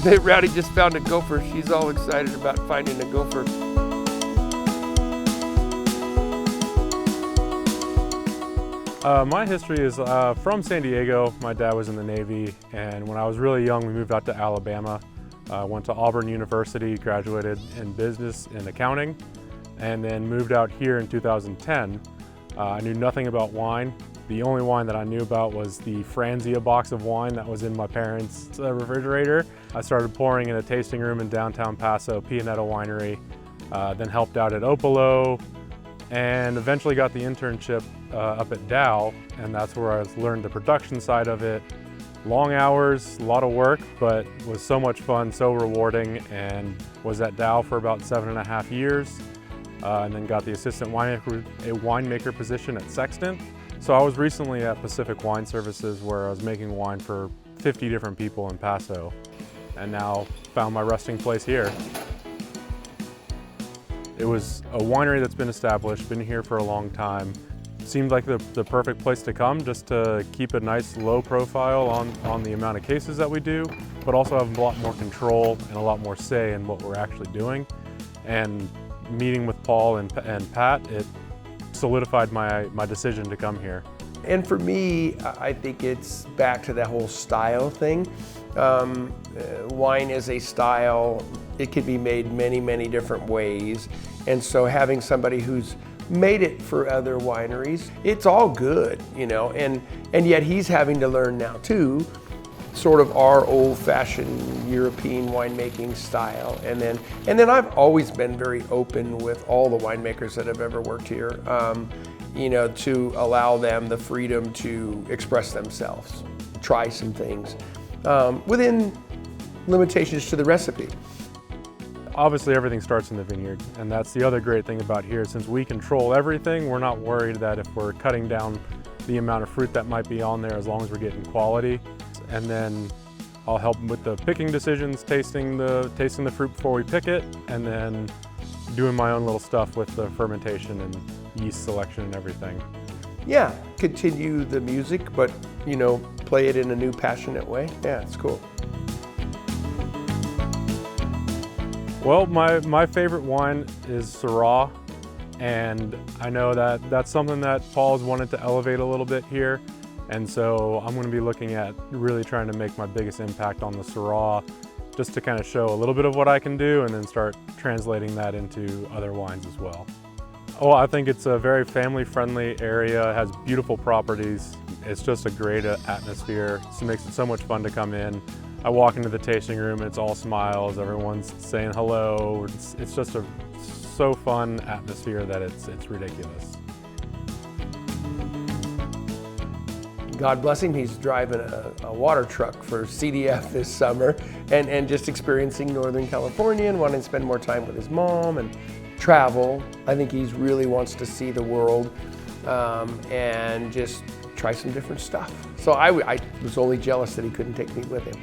Rowdy just found a gopher. She's all excited about finding a gopher. My history is from San Diego. My dad was in the Navy, and when I was really young, we moved out to Alabama. Went to Auburn University, graduated in business and accounting, and then moved out here in 2010. I knew nothing about wine. The only wine that I knew about was the Franzia box of wine that was in my parents' refrigerator. I started pouring in a tasting room in downtown Paso, Pianeta Winery, then helped out at Opolo, and eventually got the internship up at Daou, and that's where I learned the production side of it. Long hours, a lot of work, but was so much fun, so rewarding, and was at Daou for about 7.5 years, and then got the assistant winemaker position at Sextant. So I was recently at Pacific Wine Services where I was making wine for 50 different people in Paso, and now found my resting place here. It was a winery that's been established, been here for a long time. Seemed like the perfect place to come, just to keep a nice low profile on the amount of cases that we do, but also have a lot more control and a lot more say in what we're actually doing. And meeting with Paul and Pat, it solidified my decision to come here. And for me, I think it's back to that whole style thing. Wine is a style. It can be made many, many different ways. And so having somebody who's made it for other wineries, it's all good, you know, and yet he's having to learn now too, sort of our old-fashioned European winemaking style. And then I've always been very open with all the winemakers that have ever worked here, you know, to allow them the freedom to express themselves, try some things within limitations to the recipe. Obviously everything starts in the vineyard, and that's the other great thing about here. Since we control everything, we're not worried that if we're cutting down the amount of fruit that might be on there, as long as we're getting quality. And then I'll help with the picking decisions, tasting the fruit before we pick it, and then doing my own little stuff with the fermentation and yeast selection and everything. Yeah, continue the music, but you know, play it in a new, passionate way. Yeah, it's cool. Well, my favorite wine is Syrah, and I know that that's something that Paul's wanted to elevate a little bit here, and so I'm going to be looking at really trying to make my biggest impact on the Syrah, just to kind of show a little bit of what I can do and then start translating that into other wines as well. Oh, I think it's a very family-friendly area. It has beautiful properties. It's just a great atmosphere. It makes it so much fun to come in. I walk into the tasting room and it's all smiles. Everyone's saying hello. It's just a so fun atmosphere that it's ridiculous. God bless him, he's driving a water truck for CDF this summer and just experiencing Northern California and wanting to spend more time with his mom and travel. I think he really wants to see the world and just try some different stuff. So I was only jealous that he couldn't take me with him.